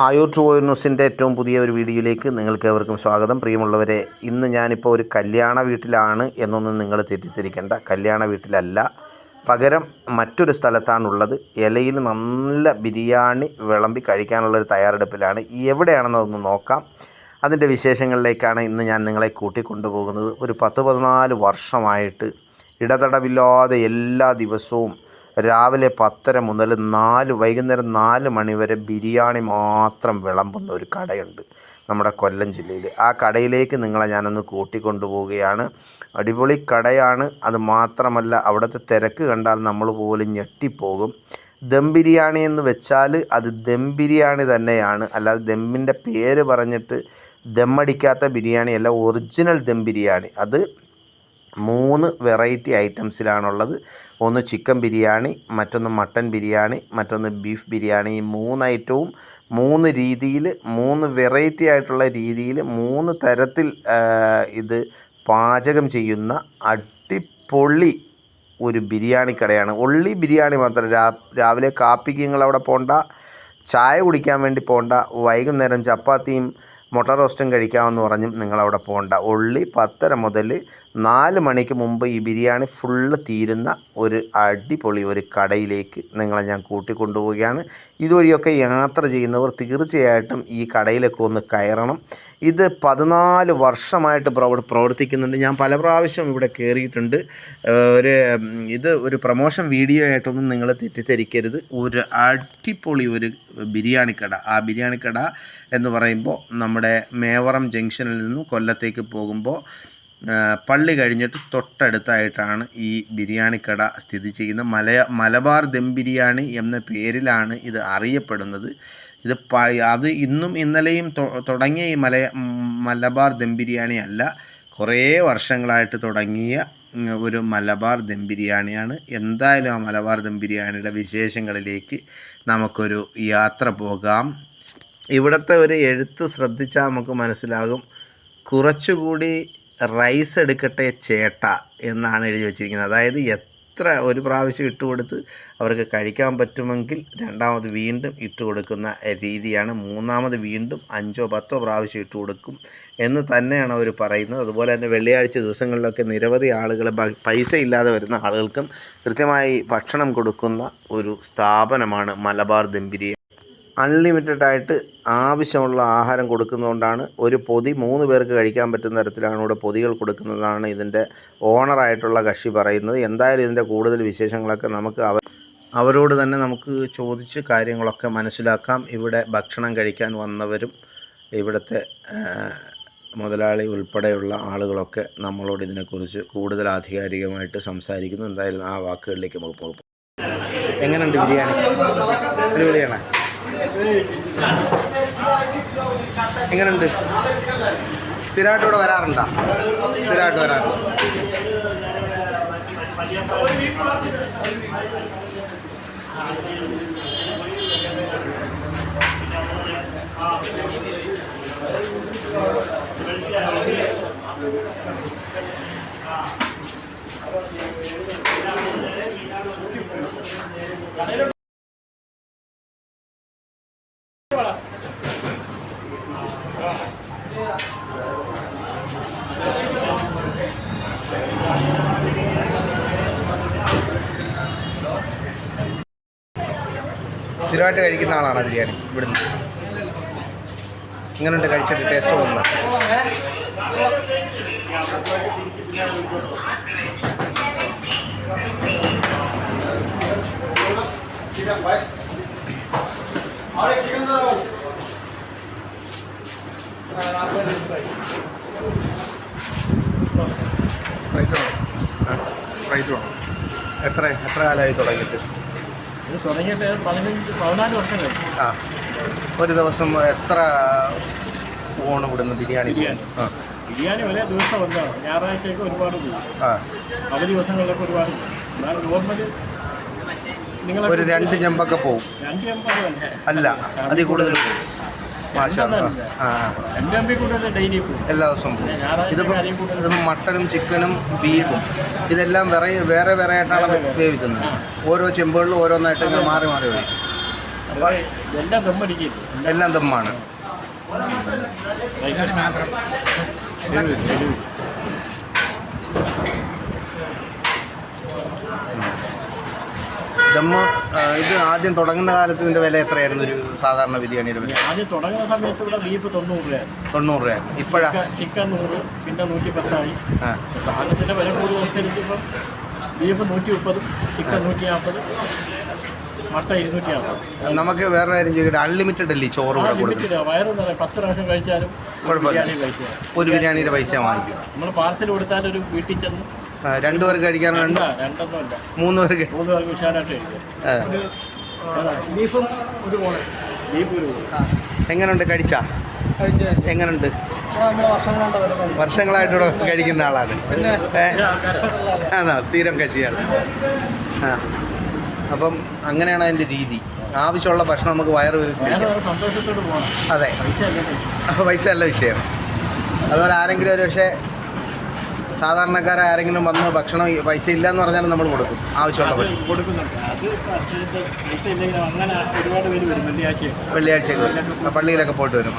Ayur to Oyoor ന്യൂസിൻ്റെ ഏറ്റവും പുതിയ ഒരു വീഡിയോയിലേക്ക് നിങ്ങൾക്ക് ഏവർക്കും സ്വാഗതം. പ്രിയമുള്ളവരെ, ഇന്ന് ഞാനിപ്പോൾ ഒരു കല്യാണ വീട്ടിലാണ് എന്നൊന്നും നിങ്ങൾ തെറ്റിദ്ധരിക്കേണ്ട. കല്യാണ വീട്ടിലല്ല, പകരം മറ്റൊരു സ്ഥലത്താണുള്ളത്. ഇലയിൽ നല്ല ബിരിയാണി വിളമ്പി കഴിക്കാനുള്ളൊരു തയ്യാറെടുപ്പിലാണ്. എവിടെയാണെന്നതൊന്ന് നോക്കാം. അതിൻ്റെ വിശേഷങ്ങളിലേക്കാണ് ഇന്ന് ഞാൻ നിങ്ങളെ കൂട്ടിക്കൊണ്ടുപോകുന്നത്. ഒരു 10-14 വർഷമായിട്ട് ഇടതടവില്ലാതെ എല്ലാ ദിവസവും രാവിലെ 10:30 മുതൽ വൈകുന്നേരം 4 മണി വരെ ബിരിയാണി മാത്രം വിളമ്പുന്ന ഒരു കടയുണ്ട് നമ്മുടെ കൊല്ലം ജില്ലയിൽ. ആ കടയിലേക്ക് നിങ്ങളെ ഞാനൊന്ന് കൂട്ടിക്കൊണ്ടുപോവുകയാണ്. അടിപൊളി കടയാണ്. അത് മാത്രമല്ല, അവിടുത്തെ തിരക്ക് കണ്ടാൽ നമ്മൾ പോലും ഞെട്ടിപ്പോകും. ദം ബിരിയാണി എന്ന് വെച്ചാൽ അത് ദം ബിരിയാണി തന്നെയാണ്, അല്ലാതെ ദമ്മിൻ്റെ പേര് പറഞ്ഞിട്ട് ദമ്മടിക്കാത്ത ബിരിയാണിയല്ല, ഒറിജിനൽ ദം ബിരിയാണി. അത് 3 വെറൈറ്റി ഐറ്റംസിലാണുള്ളത്. ഒന്ന് ചിക്കൻ ബിരിയാണി, മറ്റൊന്ന് മട്ടൻ ബിരിയാണി, മറ്റൊന്ന് ബീഫ് ബിരിയാണി. ഈ 3 ഐറ്റവും 3 രീതിയിൽ, 3 വെറൈറ്റി ആയിട്ടുള്ള രീതിയിൽ 3 തരത്തിൽ ഇത് പാചകം ചെയ്യുന്ന അടിപൊളി ഒരു ബിരിയാണി കടയാണ്. ഒള്ളി ബിരിയാണി മാത്രം. രാവിലെ കാപ്പിക്ക് നിങ്ങളവിടെ പോകണ്ട, ചായ കുടിക്കാൻ വേണ്ടി പോകണ്ട, വൈകുന്നേരം ചപ്പാത്തിയും മുട്ട റോസ്റ്റും കഴിക്കാമെന്ന് പറഞ്ഞും നിങ്ങളവിടെ പോകണ്ട. ഒള്ളി 10:30 മുതൽ 4 മണിക്ക് മുമ്പ് ഈ ബിരിയാണി ഫുള്ള് തീരുന്ന ഒരു അടിപൊളി ഒരു കടയിലേക്ക് നിങ്ങളെ ഞാൻ കൂട്ടിക്കൊണ്ടുപോവുകയാണ്. ഇതുവഴിയൊക്കെ യാത്ര ചെയ്യുന്നവർ തീർച്ചയായിട്ടും ഈ കടയിലൊക്കെ ഒന്ന് കയറണം. ഇത് 14 വർഷമായിട്ട് പ്രവർത്തിക്കുന്നുണ്ട്. ഞാൻ പല പ്രാവശ്യം ഇവിടെ കയറിയിട്ടുണ്ട്. ഒരു പ്രൊമോഷൻ വീഡിയോ ആയിട്ടൊന്നും നിങ്ങൾ തെറ്റിദ്ധരിക്കരുത്. ഒരു അടിപൊളി ഒരു ബിരിയാണി കട. ആ ബിരിയാണി കട എന്ന് പറയുമ്പോൾ നമ്മുടെ മേവറം ജംഗ്ഷനിൽ നിന്നും കൊല്ലത്തേക്ക് പോകുമ്പോൾ പള്ളി കഴിഞ്ഞിട്ട് തൊട്ടടുത്തായിട്ടാണ് ഈ ബിരിയാണി കട സ്ഥിതി ചെയ്യുന്നത്. മലബാർ ദം ബിരിയാണി എന്ന പേരിലാണ് ഇത് അറിയപ്പെടുന്നത്. അത് ഇന്നും ഇന്നലെയും തുടങ്ങിയ ഈ മലബാർ ദം ബിരിയാണി അല്ല, കുറേ വർഷങ്ങളായിട്ട് തുടങ്ങിയ ഒരു മലബാർ ദം ബിരിയാണിയാണ്. എന്തായാലും ആ മലബാർ ദം ബിരിയാണിയുടെ വിശേഷങ്ങളിലേക്ക് നമുക്കൊരു യാത്ര പോകാം. ഇവിടുത്തെ ഒരു എഴുത്ത് ശ്രദ്ധിച്ചാൽ നമുക്ക് മനസ്സിലാകും. കുറച്ചുകൂടി റൈസ് എടുക്കട്ടെ ചേട്ട എന്നാണ് എഴുതി വച്ചിരിക്കുന്നത്. അതായത് എത്ര ഒരു പ്രാവശ്യം ഇട്ട് കൊടുത്ത് അവർക്ക് കഴിക്കാൻ പറ്റുമെങ്കിൽ രണ്ടാമത് വീണ്ടും ഇട്ട് കൊടുക്കുന്ന രീതിയാണ്. മൂന്നാമത് വീണ്ടും 5-10 പ്രാവശ്യം ഇട്ട് കൊടുക്കും എന്ന് തന്നെയാണ് അവർ പറയുന്നത്. അതുപോലെ തന്നെ വെള്ളിയാഴ്ച ദിവസങ്ങളിലൊക്കെ നിരവധി ആളുകൾ, പൈസ ഇല്ലാതെ വരുന്ന ആളുകൾക്കും കൃത്യമായി ഭക്ഷണം കൊടുക്കുന്ന ഒരു സ്ഥാപനമാണ് മലബാർ ദം ബിരിയാണി. അൺലിമിറ്റഡ് ആയിട്ട് ആവശ്യമുള്ള ആഹാരം കൊടുക്കുന്നതുകൊണ്ടാണ് ഒരു പൊതി 3 പേർക്ക് കഴിക്കാൻ പറ്റുന്ന തരത്തിലാണ് ഇവിടെ പൊതികൾ കൊടുക്കുന്നതാണ് ഇതിൻ്റെ ഓണറായിട്ടുള്ള കക്ഷി പറയുന്നത്. എന്തായാലും ഇതിൻ്റെ കൂടുതൽ വിശേഷങ്ങളൊക്കെ നമുക്ക് അവരോട് തന്നെ നമുക്ക് ചോദിച്ച് കാര്യങ്ങളൊക്കെ മനസ്സിലാക്കാം. ഇവിടെ ഭക്ഷണം കഴിക്കാൻ വന്നവരും ഇവിടുത്തെ മുതലാളി ഉൾപ്പെടെയുള്ള ആളുകളൊക്കെ നമ്മളോട് ഇതിനെക്കുറിച്ച് കൂടുതൽ ആധികാരികമായിട്ട് സംസാരിക്കുന്നു. എന്തായാലും ആ വാക്കുകളിലേക്ക് നമുക്ക് പോകും. എങ്ങനെയുണ്ട് ബിരിയാണി? അടിപൊളിയാണ്. എങ്ങനെയുണ്ട്? സ്ഥിരമായിട്ട് ഇവിടെ വരാറുണ്ടോ? സ്ഥിരമായിട്ട് വരാറുണ്ട്. സ്ഥിരമായിട്ട് കഴിക്കുന്ന ആളാണ് ബിരിയാണി ഇവിടുന്ന്. ഇങ്ങനെയുണ്ട്? കഴിച്ചിട്ട് ടേസ്റ്റ് തോന്നുന്നു? റൈറ്റ് വേണം. എത്ര കാലമായി തുടങ്ങിയിട്ട്? തുടങ്ങിയിട്ട് 14 വർഷം കഴിഞ്ഞു. ആ, ഒരു ദിവസം എത്ര ഊണ് ഇവിടുന്ന് ബിരിയാണി? ബിരിയാണി ഒരേ ദിവസം വന്നതാണ്. ഞായറാഴ്ചയൊക്കെ ഒരുപാട് പോകും, അവധി ദിവസങ്ങളിലൊക്കെ ഒരുപാട് പോകും. എന്നാൽ നോർമൽ നിങ്ങൾ ഒരു 2 ചെമ്പൊക്കെ പോകും. 2 ചെമ്പ് അല്ല, അതിൽ കൂടുതൽ പോകും. എല്ലാ ദിവസവും പോകും. ഇതിപ്പോൾ മട്ടനും ചിക്കനും ബീഫും ഇതെല്ലാം വേറെ വേറെ ആയിട്ടാണ് വേവിക്കുന്നത്. ഓരോ ചെമ്പുകളിലും ഓരോന്നായിട്ട് ഇങ്ങനെ മാറി മാറി വരും. എല്ലാം ദമ്മടിക്കും. എല്ലാം ദമ്മാണ്. ദമ്മ് ഇത് ആദ്യം തുടങ്ങുന്ന കാലത്ത് ഇതിൻ്റെ വില എത്രയായിരുന്നു ഒരു സാധാരണ ബിരിയാണിയുടെ വില? ആദ്യം തുടങ്ങുന്ന സമയത്ത് ഇവിടെ ബീഫ് 90 രൂപയായിരുന്നു. 90 രൂപയായിരുന്നു. ഇപ്പോഴാ ചിക്കൻ 100, പിന്നെ 110 സാധനത്തിൻ്റെ വില കൂടുന്നതനുസരിച്ച് ഇപ്പം ബീഫ് 130, ചിക്കൻ 140, മട്ട 250. നമുക്ക് വേറെ കാര്യം ചോദിക്കട്ടെ, അൺലിമിറ്റഡ് അല്ലേ ചോറ് ഇവിടെ കൊടുക്കും? വയറ് 10 പ്രാവശ്യം കഴിച്ചാലും കുഴപ്പമില്ല, ഒരു ബിരിയാണിയുടെ പൈസ വാങ്ങിക്കും. നമ്മൾ പാർസൽ കൊടുത്താൽ ഒരു വീട്ടിൽ ചെന്ന് 2 പേർക്ക് കഴിക്കാനുണ്ട്, 3 പേർക്ക് ഉഷാറായിട്ട് ബീഫും ഒരു എങ്ങനെയുണ്ട്? കഴിച്ചാ എങ്ങനെയുണ്ട്? വർഷങ്ങളായിട്ട് ഇവിടെ കഴിക്കുന്ന ആളാണ്. സ്ഥിരം കക്ഷിയാണ്. അപ്പം അങ്ങനെയാണ് അതിൻ്റെ രീതി. ആവശ്യമുള്ള ഭക്ഷണം നമുക്ക് വയറ് സന്തോഷത്തോട് പോകണം. അതെ, അപ്പോൾ പൈസ അല്ല വിഷയം. അതുപോലെ ആരെങ്കിലും ഒരു പക്ഷേ സാധാരണക്കാരാരെങ്കിലും വന്ന് ഭക്ഷണം പൈസ ഇല്ല എന്ന് പറഞ്ഞാലും നമ്മൾ കൊടുക്കും, ആവശ്യമുള്ള ഭക്ഷണം കൊടുക്കുന്നുണ്ട്. വെള്ളിയാഴ്ചക്ക് പള്ളിയിലൊക്കെ പോയിട്ട് വരും.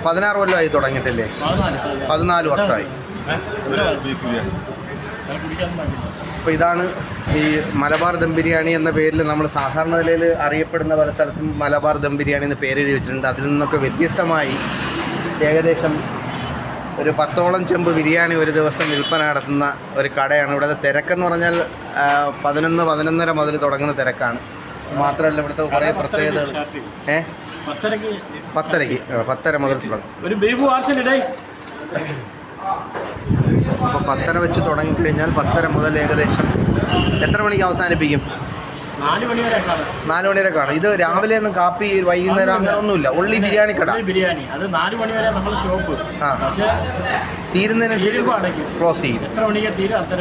16 കൊല്ലമായി തുടങ്ങിയിട്ടില്ലേ? 14 വർഷമായി. അപ്പോൾ ഇതാണ് ഈ മലബാർ ദം ബിരിയാണി എന്ന പേരിൽ നമ്മൾ സാധാരണ നിലയിൽ അറിയപ്പെടുന്ന പല സ്ഥലത്തും മലബാർ ദം ബിരിയാണി എന്ന് പേരെഴുതി വെച്ചിട്ടുണ്ട്. അതിൽ നിന്നൊക്കെ വ്യത്യസ്തമായി ഏകദേശം ഒരു 10ഓളം ചെമ്പ് ബിരിയാണി ഒരു ദിവസം വിൽപ്പന നടത്തുന്ന ഒരു കടയാണ്. ഇവിടുത്തെ തിരക്കെന്ന് പറഞ്ഞാൽ 11-11:30 മുതൽ തുടങ്ങുന്ന തിരക്കാണ്. മാത്രമല്ല ഇവിടുത്തെ കുറേ പ്രത്യേകതകൾ. 10:30 മുതൽ തുടങ്ങും. അപ്പോൾ 10:30 വെച്ച് തുടങ്ങിക്കഴിഞ്ഞാൽ 10:30 മുതൽ ഏകദേശം എത്ര മണിക്ക് അവസാനിപ്പിക്കും? 4 മണി വരെ കാണും. ഇത് രാവിലെ ഒന്നും കാപ്പി വൈകുന്നേരം അങ്ങനെ ഒന്നുമില്ല, ഒള്ളി ബിരിയാണി കട. ബിരിയാണി അത് 4 മണി വരെ നമ്മൾ ഷോപ്പ്. തീരുന്നതിനനുസരിച്ച് ക്ലോസ് ചെയ്യും. എത്ര മണിക്ക് തീരും അത്ര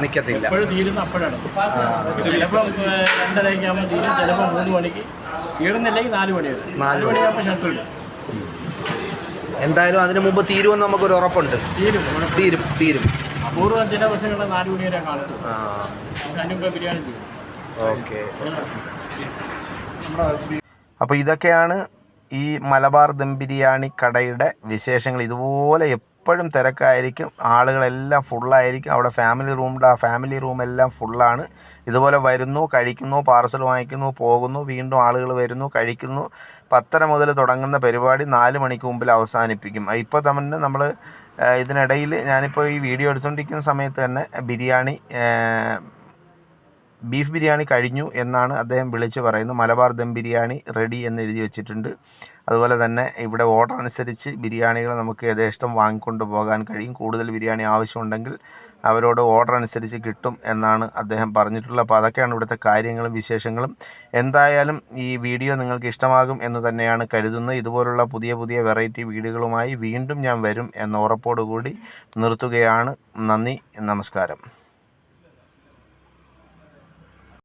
നിൽക്കത്തില്ല. തീരുന്ന അപ്പോഴാണ്. ചിലപ്പോൾ 2:30 ആകുമ്പോൾ തീരും, ചിലപ്പോൾ 3 മണിക്ക് തീരുന്നില്ലെങ്കിൽ 4 മണി വരെ. 4 മണിയാകുമ്പോൾ ഷട്ടർ ഇടും. എന്തായാലും അതിന് മുമ്പ് തീരുമെന്ന് നമുക്കൊരു ഉറപ്പുണ്ട്. തീരും. അപൂർവം ചില ദിവസങ്ങളിൽ 4 മണി വരെ കാണും. ബിരിയാണി. ഓക്കെ. അപ്പോൾ ഇതൊക്കെയാണ് ഈ മലബാർ ദം ബിരിയാണി കടയുടെ വിശേഷങ്ങൾ. ഇതുപോലെ എപ്പോഴും തിരക്കായിരിക്കും, ആളുകളെല്ലാം ഫുള്ളായിരിക്കും. അവിടെ ഫാമിലി റൂമെല്ലാം ഫുള്ളാണ്. ഇതുപോലെ വരുന്നു, കഴിക്കുന്നു, പാർസൽ വാങ്ങിക്കുന്നു, പോകുന്നു, വീണ്ടും ആളുകൾ വരുന്നു, കഴിക്കുന്നു. 10:30 മുതൽ തുടങ്ങുന്ന പരിപാടി 4 മണിക്ക് മുമ്പിൽ അവസാനിപ്പിക്കും. ഇപ്പോൾ തന്നെ നമ്മൾ ഇതിനിടയിൽ ഞാനിപ്പോൾ ഈ വീഡിയോ എടുത്തുകൊണ്ടിരിക്കുന്ന സമയത്ത് തന്നെ ബീഫ് ബിരിയാണി കഴിഞ്ഞു എന്നാണ് അദ്ദേഹം വിളിച്ച് പറയുന്നത്. മലബാർ ദം ബിരിയാണി റെഡി എന്ന് എഴുതി വെച്ചിട്ടുണ്ട്. അതുപോലെ തന്നെ ഇവിടെ ഓർഡർ അനുസരിച്ച് ബിരിയാണികൾ നമുക്ക് യഥേഷ്ടം വാങ്ങിക്കൊണ്ട് പോകാൻ കഴിയും. കൂടുതൽ ബിരിയാണി ആവശ്യമുണ്ടെങ്കിൽ അവരോട് ഓർഡർ അനുസരിച്ച് കിട്ടും എന്നാണ് അദ്ദേഹം പറഞ്ഞിട്ടുള്ളത്. അപ്പോൾ അതൊക്കെയാണ് ഇവിടുത്തെ കാര്യങ്ങളും വിശേഷങ്ങളും. എന്തായാലും ഈ വീഡിയോ നിങ്ങൾക്ക് ഇഷ്ടമാകും എന്ന് തന്നെയാണ് കരുതുന്നത്. ഇതുപോലുള്ള പുതിയ വെറൈറ്റി വീഡിയോകളുമായി വീണ്ടും ഞാൻ വരും എന്ന ഉറപ്പോടുകൂടി നിർത്തുകയാണ്. നന്ദി, നമസ്കാരം.